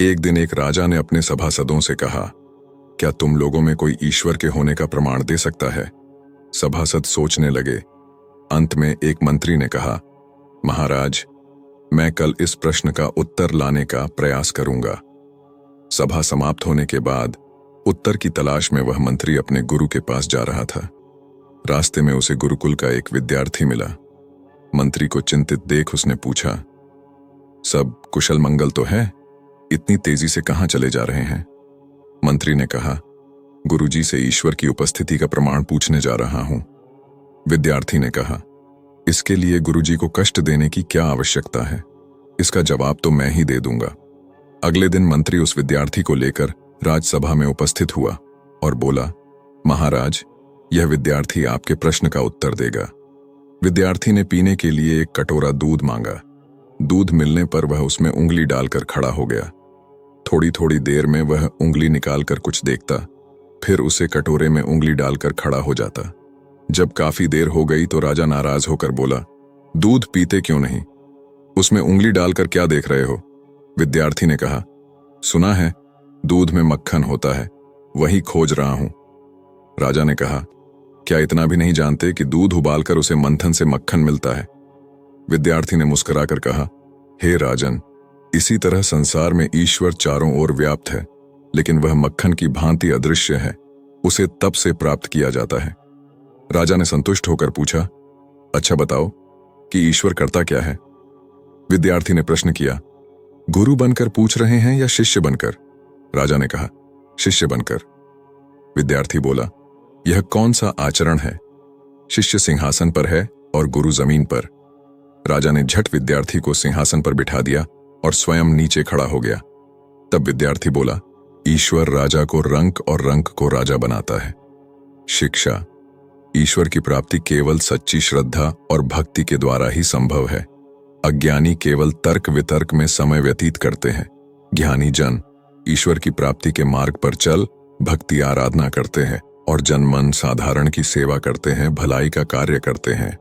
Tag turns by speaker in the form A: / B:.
A: एक दिन एक राजा ने अपने सभासदों से कहा, क्या तुम लोगों में कोई ईश्वर के होने का प्रमाण दे सकता है? सभासद सोचने लगे। अंत में एक मंत्री ने कहा, महाराज, मैं कल इस प्रश्न का उत्तर लाने का प्रयास करूंगा। सभा समाप्त होने के बाद उत्तर की तलाश में वह मंत्री अपने गुरु के पास जा रहा था। रास्ते में उसे गुरुकुल का एक विद्यार्थी मिला। मंत्री को चिंतित देख उसने पूछा, सब कुशल मंगल तो है? इतनी तेजी से कहां चले जा रहे हैं? मंत्री ने कहा, गुरुजी से ईश्वर की उपस्थिति का प्रमाण पूछने जा रहा हूं। विद्यार्थी ने कहा, इसके लिए गुरुजी को कष्ट देने की क्या आवश्यकता है? इसका जवाब तो मैं ही दे दूंगा। अगले दिन मंत्री उस विद्यार्थी को लेकर राजसभा में उपस्थित हुआ और बोला, महाराज, यह विद्यार्थी आपके प्रश्न का उत्तर देगा। विद्यार्थी ने पीने के लिए एक कटोरा दूध मांगा। दूध मिलने पर वह उसमें उंगली डालकर खड़ा हो गया। थोड़ी थोड़ी देर में वह उंगली निकालकर कुछ देखता, फिर उसे कटोरे में उंगली डालकर खड़ा हो जाता। जब काफी देर हो गई तो राजा नाराज होकर बोला, दूध पीते क्यों नहीं? उसमें उंगली डालकर क्या देख रहे हो? विद्यार्थी ने कहा, सुना है दूध में मक्खन होता है, वही खोज रहा हूं। राजा ने कहा, क्या इतना भी नहीं जानते कि दूध उबालकर उसे मंथन से मक्खन मिलता है? विद्यार्थी ने मुस्कुराकर कहा, हे राजन, इसी तरह संसार में ईश्वर चारों ओर व्याप्त है, लेकिन वह मक्खन की भांति अदृश्य है, उसे तप से प्राप्त किया जाता है। राजा ने संतुष्ट होकर पूछा, अच्छा बताओ कि ईश्वर करता क्या है? विद्यार्थी ने प्रश्न किया, गुरु बनकर पूछ रहे हैं या शिष्य बनकर? राजा ने कहा, शिष्य बनकर। विद्यार्थी बोला, यह कौन सा आचरण है? शिष्य सिंहासन पर है और गुरु जमीन पर। राजा ने झट विद्यार्थी को सिंहासन पर बिठा दिया और स्वयं नीचे खड़ा हो गया। तब विद्यार्थी बोला, ईश्वर राजा को रंक और रंक को राजा बनाता है। शिक्षा, ईश्वर की प्राप्ति केवल सच्ची श्रद्धा और भक्ति के द्वारा ही संभव है। अज्ञानी केवल तर्क वितर्क में समय व्यतीत करते हैं। ज्ञानी जन ईश्वर की प्राप्ति के मार्ग पर चल भक्ति आराधना करते हैं और जनमन साधारण की सेवा करते हैं, भलाई का कार्य करते हैं।